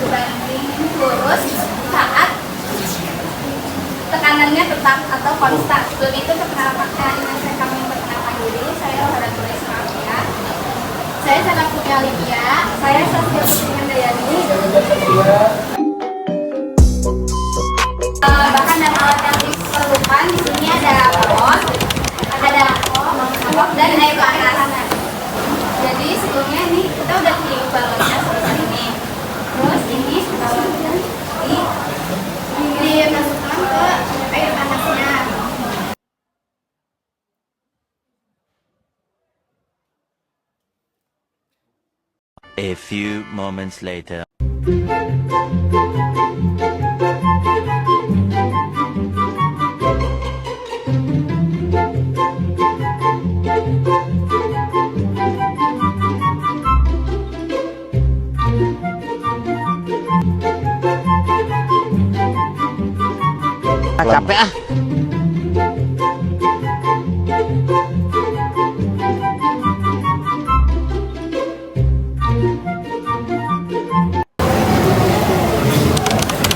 berbanding lurus saat tekanannya tetap atau konstan. Sebelum itu perkenalkan kami memperkenalkan diri. Saya Rohadatul Islamia. Saya sangat punya Libya. Saya Saskia Putri Handayani. Bahan dan alat yang diperlukan di sini ada balon, ada dan air panas. Jadi sebelumnya ini kita udah tiup balonnya seperti ini. Terus ini balonnya dimasukkan ke air panasnya. A few moments later. Capek ah.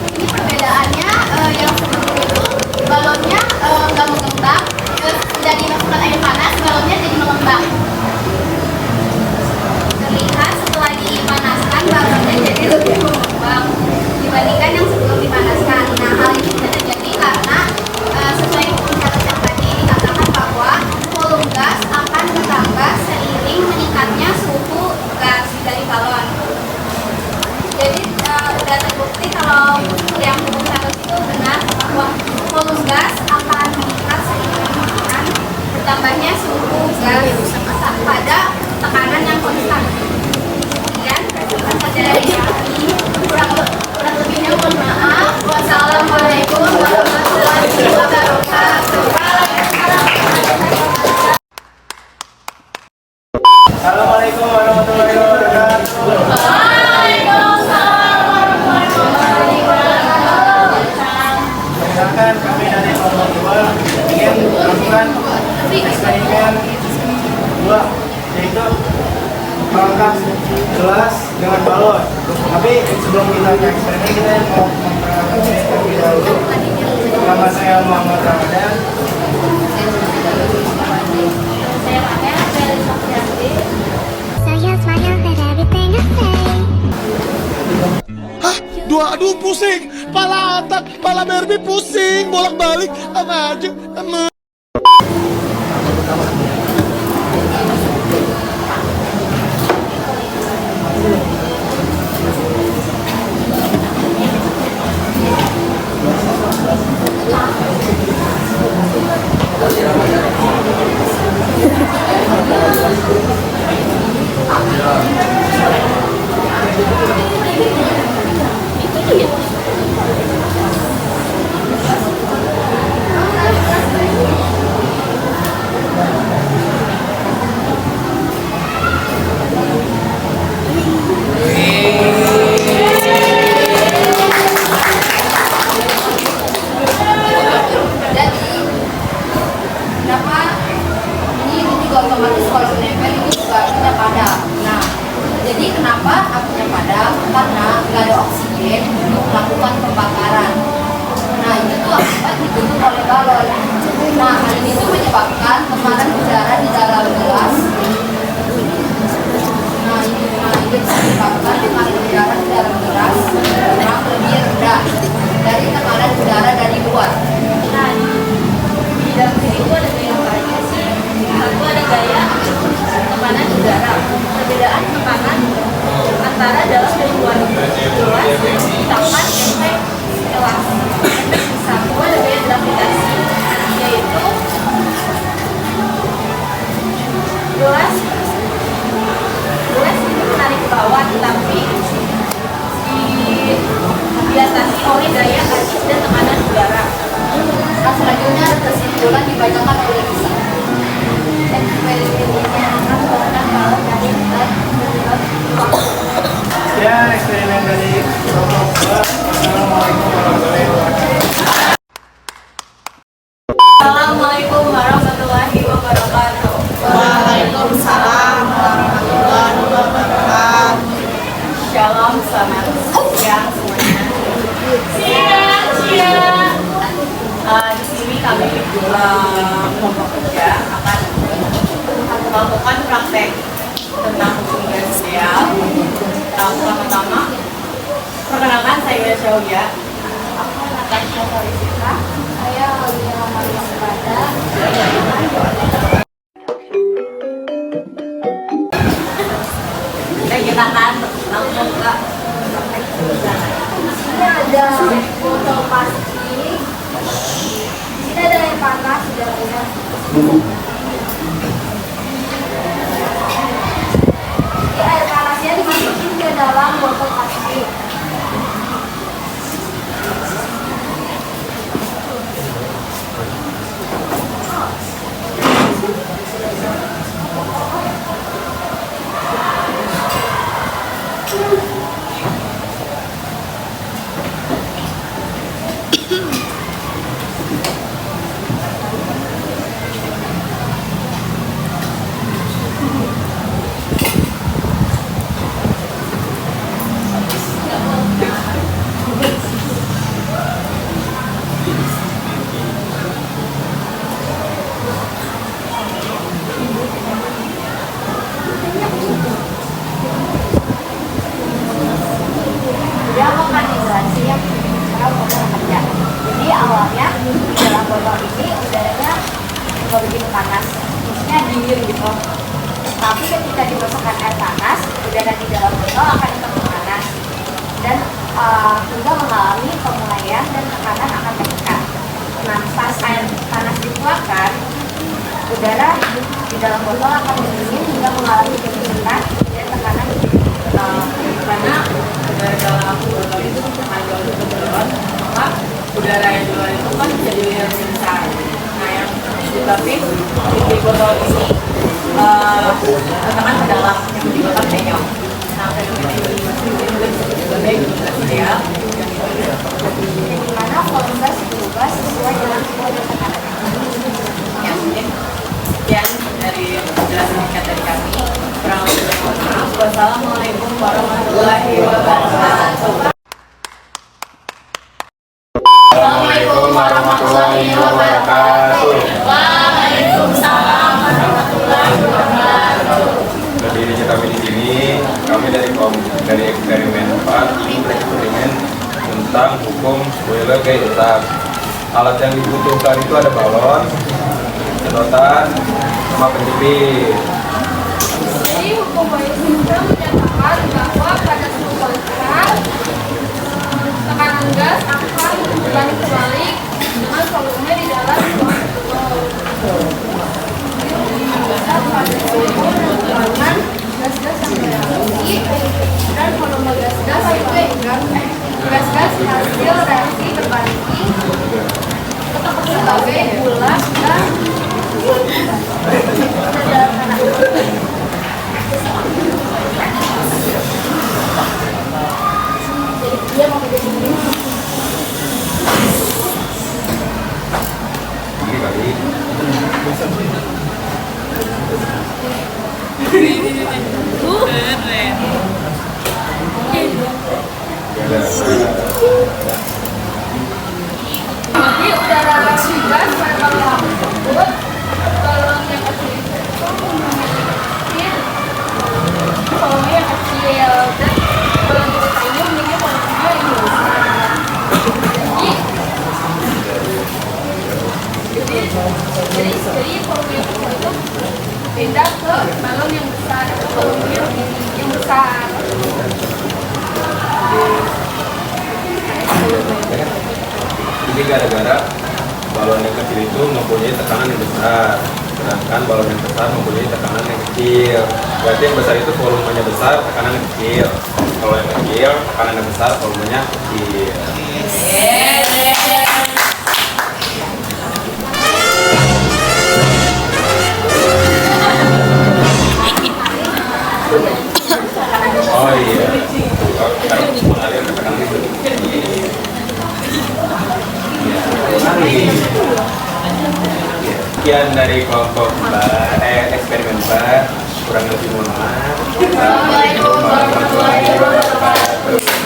Ini perbedaannya yang sebelum itu balonnya nggak mengembang, terus sudah dimasukkan air panas balonnya jadi mengembang. Terlihat setelah dipanaskan balonnya jadi lebih mengembang dibandingkan yang sebelum dipanaskan. Nah, hal ini bisa terjadi karena sesuai hukum syarat yang tadi dikatakan bahwa volume gas akan bertambah seiring meningkatnya suhu gas dari balon. Jadi sudah terbukti kalau yang hukum syarat itu benar bahwa volume gas akan meningkat seiring dengan bertambahnya suhu gas pada tekanan yang konstan. Kemudian saja dari kami kurang lebihnya mohon maaf. Wassalamualaikum warahmatullahi wabarakatuh. Assalamualaikum warahmatullahi wabarakatuh. Waalaikumsalam warahmatullahi wabarakatuh. Perkenalkan, kami dari kelompok 2 ingin melakukan eksperimen 2, yaitu mengangkat gelas dengan balon. Tapi sebelum kita ke eksperimen, kita mau memperkenalkan diri terlebih dahulu. Nama saya Muhammad Ramadan. Hah? Aduh pusing, pala otak, pala Barbie pusing, bolak-balik, sama aja, sama. Otomatis kalau menempel ini juga apinya padam. Nah, jadi kenapa apinya padam? Karena nggak ada oksigen untuk melakukan pembakaran. Nah, itu tuh akibat ditutup oleh balon. Nah, hal ini tuh menyebabkan tekanan udara di dalam gelas. Nah, itu menyebabkan tekanan udara di dalam gelas kurang lebih rendah dari tekanan udara dari luar. Nah, di dalam sini itu ada yang lainnya sih. Satu ada gaya tekanan udara. Perbedaan tekanan antara dalam dan luar gelas ditambah efek kelas. Satu ada gaya gravitasi, yaitu gelas ini menarik ke bawah, tetapi diatasi oleh gaya asis dan tekanan udara. Nah, selanjutnya ada kesimpulan dibacakan oleh Lisa. Sekian eksperimen dari kelompok 2. Assalamualaikum warahmatullahi wabarakatuh. Assalamualaikum warahmatullahi wabarakatuh. Waalaikumsalam warahmatullahi wabarakatuh. Shalom. selamat siang semuanya. Siang. Di sini kami kelompok kerja akan melakukan praktek tentang hukum sosial. Pertama-tama, perkenalkan saya Syaulia. Aku Natasha Solisita. Saya Aulia Maria Prada. Kita akan langsung ke praktek kerja. Ini ada botol plastik. Ini ada air panas sudah lihat. Ini air panasnya dimasukin ke dalam botol plastik. Dia akan jelasin cara botol kerja. Jadi awalnya di dalam botol ini udaranya nggak begitu panas, maksudnya dingin gitu. Tapi ketika dimasukkan air panas, udara di dalam botol akan tetap panas dan hingga mengalami pemulaian dan tekanan akan meningkat. Nah, pas air panas dikeluarkan, udara di dalam botol akan mendingin hingga mengalami pendinginan dan tekanan Karena udara dalam botol itu akan jauh lebih turun, maka udara yang di luar itu kan jadi lebih besar. Nah, yang tapi di botol ini tekanan ke dalam, yang di botol penyok. Nah, fenomena ini disebut sebagai sosial. di mana volume gas berubah sesuai dengan flow dan tekanan. Ya, mungkin sekian dari penjelasan singkat dari kami. Kurang lebih mohon maaf. Wassalamualaikum warahmatullahi wabarakatuh. Assalamualaikum warahmatullahi wabarakatuh. Waalaikumsalam warahmatullahi wabarakatuh. Berdirinya kami di sini, kami dari eksperimen 4 ini bereksperimen tentang hukum boiler gaya detak. Alat yang dibutuhkan itu ada balon, sedotan, sama penjepit. Jadi hukum boiler system menyatakan bahwa pada suhu konstran tekanan gas akan berbalik-balik dengan volume di dalam ruang botol. Pada suhu dan tekanan gas-gas yang bereaksi dan volume gas-gas gas-gas hasil reaksi berbanding tetap sebagai gula dan sederhana. Dia mau kerja sendiri. Ini kali. Jadi udara gas pada balon tersebut, balon yang kecil itu memiliki volume yang kecil dan balon yang besar ini memiliki volume yang besar. Jadi volume yang kecil itu pindah ke balon yang besar atau volume yang besar. Ini gara-gara balon yang kecil itu mempunyai tekanan yang besar, sedangkan balon yang besar mempunyai tekanan yang kecil. Berarti yang besar itu volumenya besar, tekanan yang kecil. Kalau yang kecil, tekanan yang besar, volumenya kecil. Oh iya, kalau mengalir ke tekanan itu. Sekian dari kelompok eksperimen 4, kurang lebih mohon maaf. Assalamualaikum warahmatullahi wabarakatuh.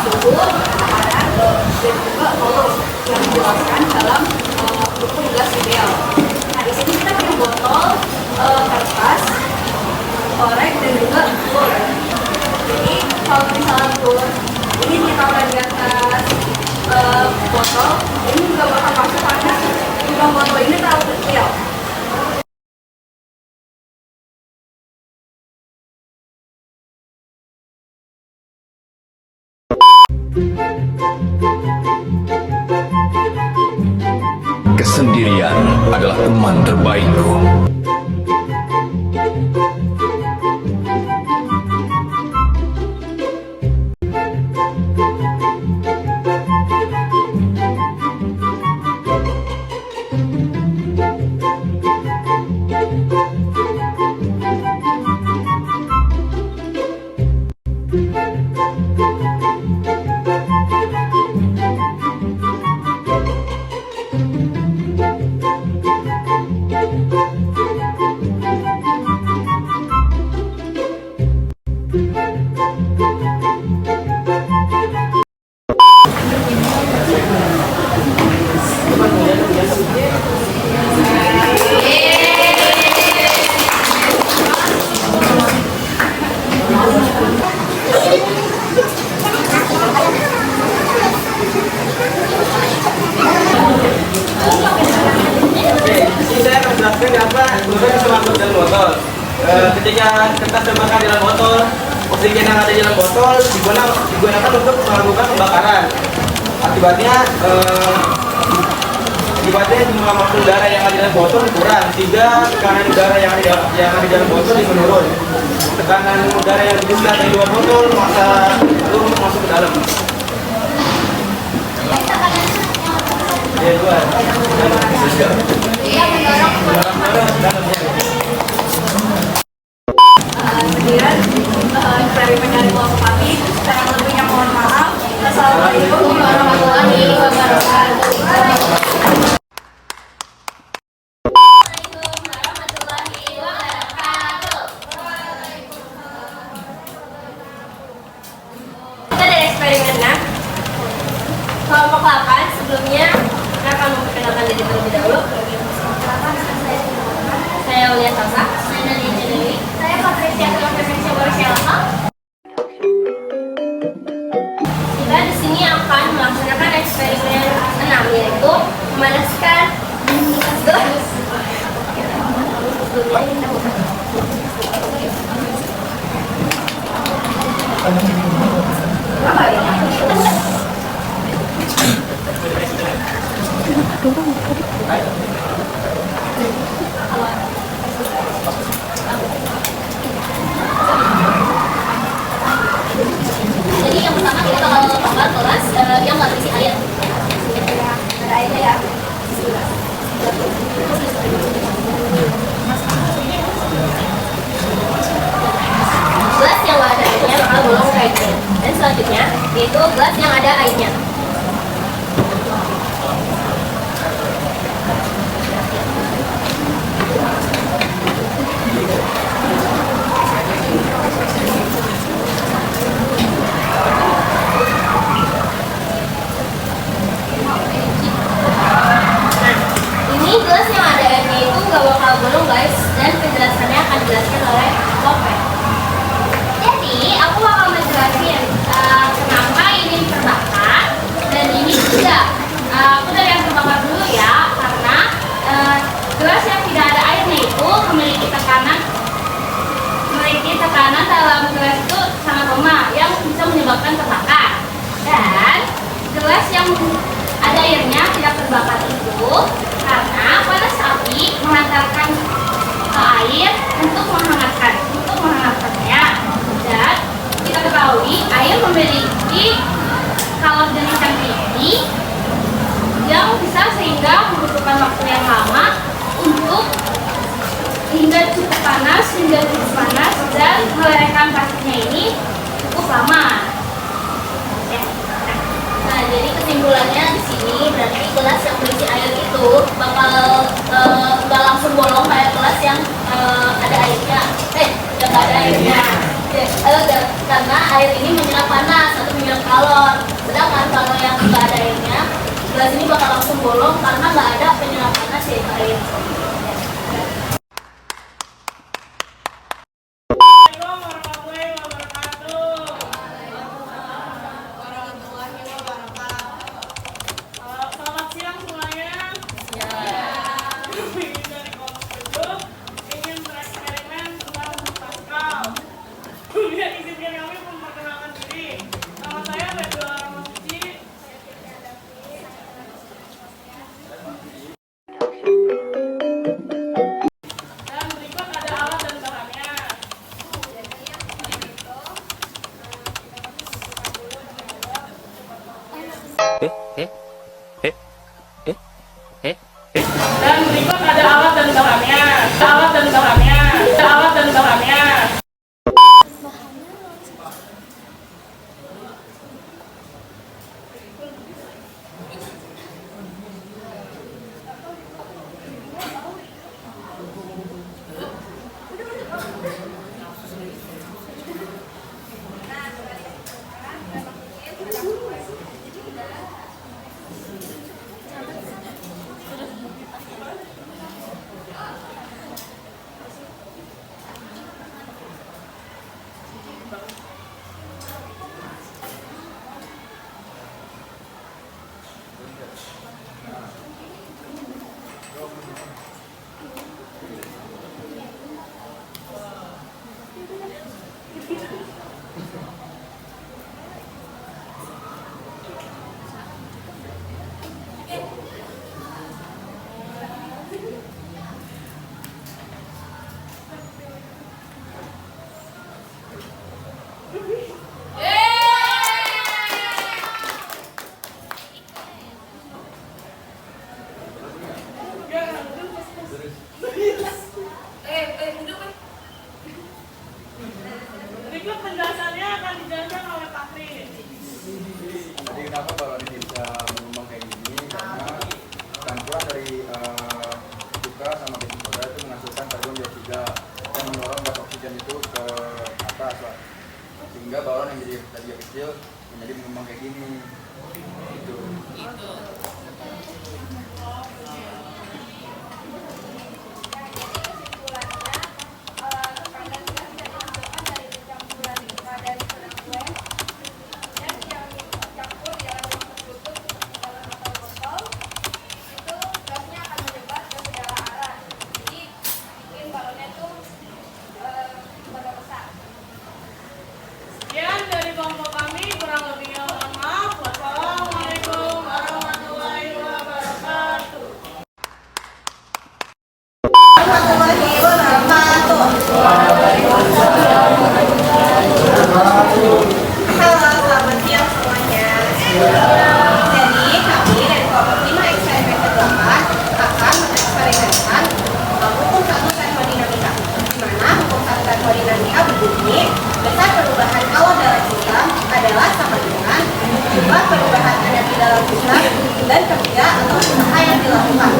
suhu, takaran, dan juga volume yang dijelaskan dalam buku gelas ideal. Nah, di sini kita punya botol, kertas, korek, dan juga bor. Jadi kalau misalnya bor ini ditaruh di atas botol, ini juga bakal masuk karena lubang botol ini terlalu kecil. Kesendirian adalah teman terbaikku. Ketika kertas terbakar di dalam botol, oksigen yang ada di dalam botol digunakan untuk melakukan pembakaran. Akibatnya jumlah molekul udara yang ada di dalam botol kurang, sehingga tekanan udara yang ada di dalam botol menurun. Tekanan udara yang bisa dari luar botol turun masuk ke dalam. Ya, luar. Kemudian eksperimen dari kelompok kami, secara lebihnya mohon maaf. Assalamualaikum warahmatullahi wabarakatuh. Kita dari eksperimennya kelompok 8 sebelumnya kita akan memperkenalkan diri terlebih dahulu. Saya Ulia Sasa. Saya Nadia Dewi. Saya Patricia Filosofia Borsialaka. Kita di sini akan melaksanakan eksperimen 6, yaitu memanaskan gelas. Apa ini? Jadi yang pertama kita bakal bakar gelas yang nggak berisi air. Ada airnya ya. Gelas yang nggak ada airnya bakal bolong kayak gini. Dan selanjutnya yaitu gelas yang ada airnya. Ini gelas yang ada airnya itu nggak bakal bolong guys, dan penjelasannya akan dijelaskan oleh Lope. Jadi aku bakal menjelasin kenapa ini terbakar dan ini tidak. Aku dari yang terbakar dulu ya, karena gelas yang tidak ada airnya itu memiliki tekanan dalam gelas itu sangat lemah yang bisa menyebabkan terbakar. Dan gelas yang ada airnya tidak terbakar itu karena panas api menghantarkan ke air untuk menghangatkannya. Dan kita ketahui air memiliki kalor jenis yang tinggi yang bisa sehingga membutuhkan waktu yang lama untuk hingga cukup panas dan melelehkan plastiknya ini cukup lama. Nah, jadi kesimpulannya di sini berarti gelas yang berisi air itu bakal nggak langsung bolong kayak gelas yang ada airnya. Yang nggak ada airnya. Karena air ini menyerap panas atau balon. Sedangkan kalau yang nggak ada airnya, gelas ini bakal langsung bolong karena nggak ada penyerap panas yaitu air. Selamat siang semuanya. Kami dari kelompok 7 ingin bereksperimen tentang Pascal. Kemudian izinkan kami memperkenalkan diri. Nama saya Bedua Ramasuci. Dan berikut ada alat dan bahannya. Dan berikut ada alat dan bahannya. Alat dan bahannya. Alat dan bahannya. Berikut penjelasannya akan dijelaskan oleh Pak Tri. Jadi kenapa balon ini bisa mengembang kayak gini? Karena campuran dari cuka sama baking soda itu menghasilkan karbon dioksida dan mendorong gas oksigen itu ke atas, Pak. Sehingga balon yang jadi tadi kecil menjadi mengembang kayak gini. Gitu. Sekian dari kelompok kami, kurang lebihnya mohon maaf. Wassalamualaikum warahmatullahi wabarakatuh. Halo, selamat siang semuanya. Jadi kami dari kelompok 5 eksperimen ke-8 akan mengeksperimenkan hukum 1 termodinamika. Di mana hukum 1 termodinamika berbunyi besar perubahan awal dalam sistem adalah sama dengan jumlah perubahan energi dalam sistem dan kerja atau usaha yang dilakukan.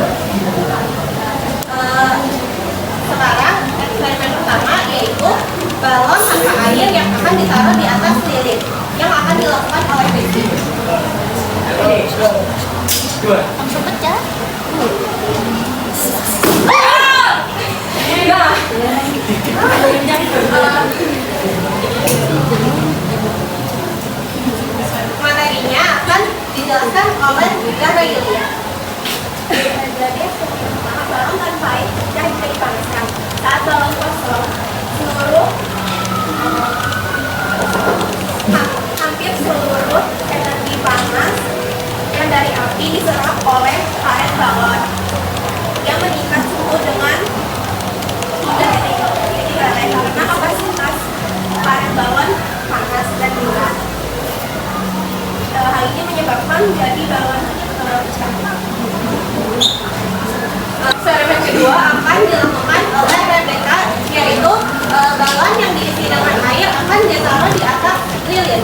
Sekarang eksperimen pertama yaitu balon tanpa air yang akan ditaruh di atas lilin yang akan dilakukan oleh Vicky. Langsung pecah. Materinya akan dijelaskan oleh Zahra Yulia. Jadi balon tanpa air pecah jika dipanaskan. Saat balon kosong, hampir seluruh energi panas yang dari api diserap oleh karet balon yang meningkat suhu dengan 3 derajat karena kapasitas karet balon panas dan berat. Hal ini menyebabkan jadi balon pecah. Eksperimen kedua akan dilakukan oleh Rebecca, yaitu balon yang diisi dengan air akan ditaruh di atas lilin.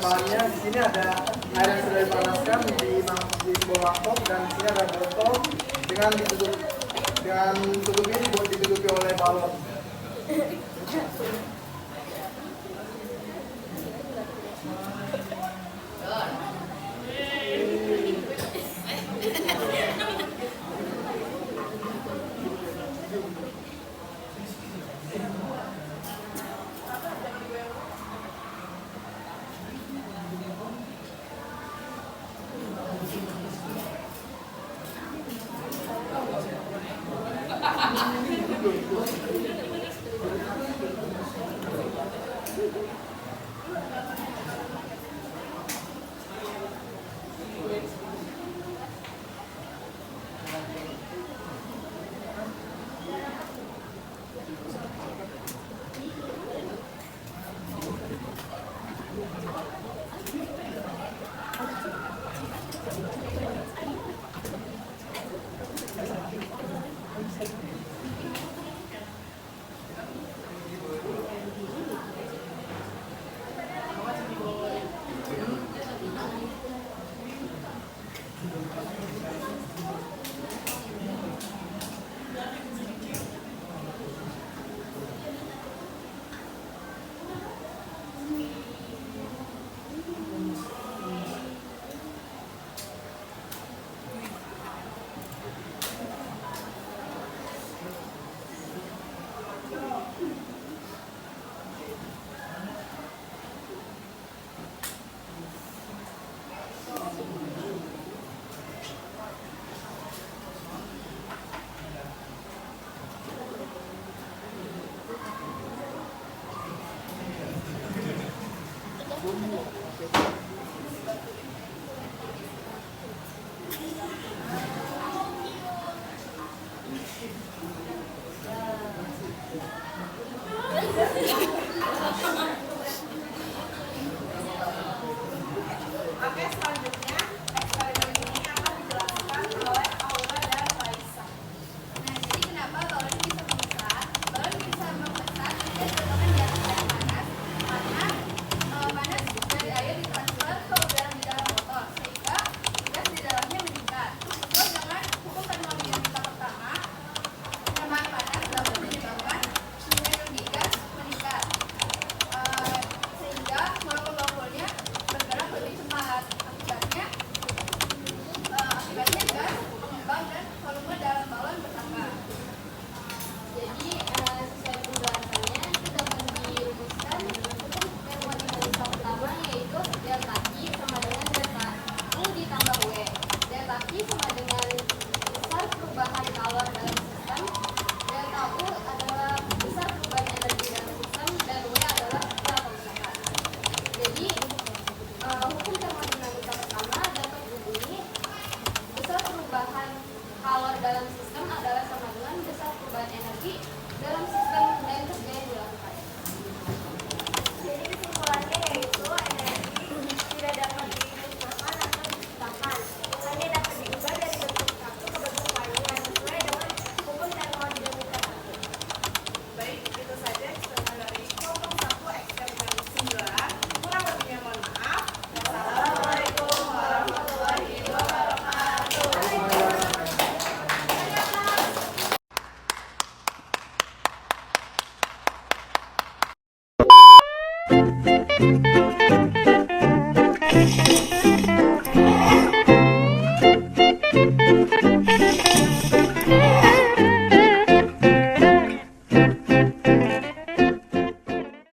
bahan-bahannya. Di sini ada air yang sudah dipanaskan di sebuah mangkok, dan di sini ada botol dengan tutupnya ditutupi oleh balon. Oke, selanjutnya eksperimen ini akan dijelaskan oleh Aura dan Faisal. Nah, jadi kenapa balon bisa membesar? Balon bisa membesar jika ditemukan di atas air panas, karena panas dari air ditransfer ke udara di dalam botol, sehingga gas di dalamnya meningkat. Sesuai dengan hukum termodinamika pertama, penambahan panas dapat menyebabkan energi gas meningkat, sehingga molekul-molekulnya bergerak lebih cepat. Akibatnya gas mengembang dan volume dalam balon bertambah. Jadi sesuai penjelasannya itu dapat dirumuskan hukum termodinamika pertama, yaitu delta Q sama dengan delta U ditambah W. Delta Q sama dengan besar perubahan kalor dalam sistem, delta U adalah besar perubahan energi dalam sistem, dan W adalah besar kerusakan. Jadi hukum termodinamika pertama dapat berbunyi besar perubahan kalor dalam sistem adalah sama dengan besar perubahan energi dalam sistem dan kerja yang dilakukan. Jadi kesimpulannya yaitu energi tidak dapat dimusnahkan atau diciptakan, hanya dapat diubah dari bentuk satu ke bentuk lain sesuai dengan hukum termodinamika satu. Baik, itu saja eksperimen dari kelompok 1 eksperimen 9. Kurang lebihnya mohon maaf. Assalamualaikum warahmatullahi wabarakatuh. Hehehe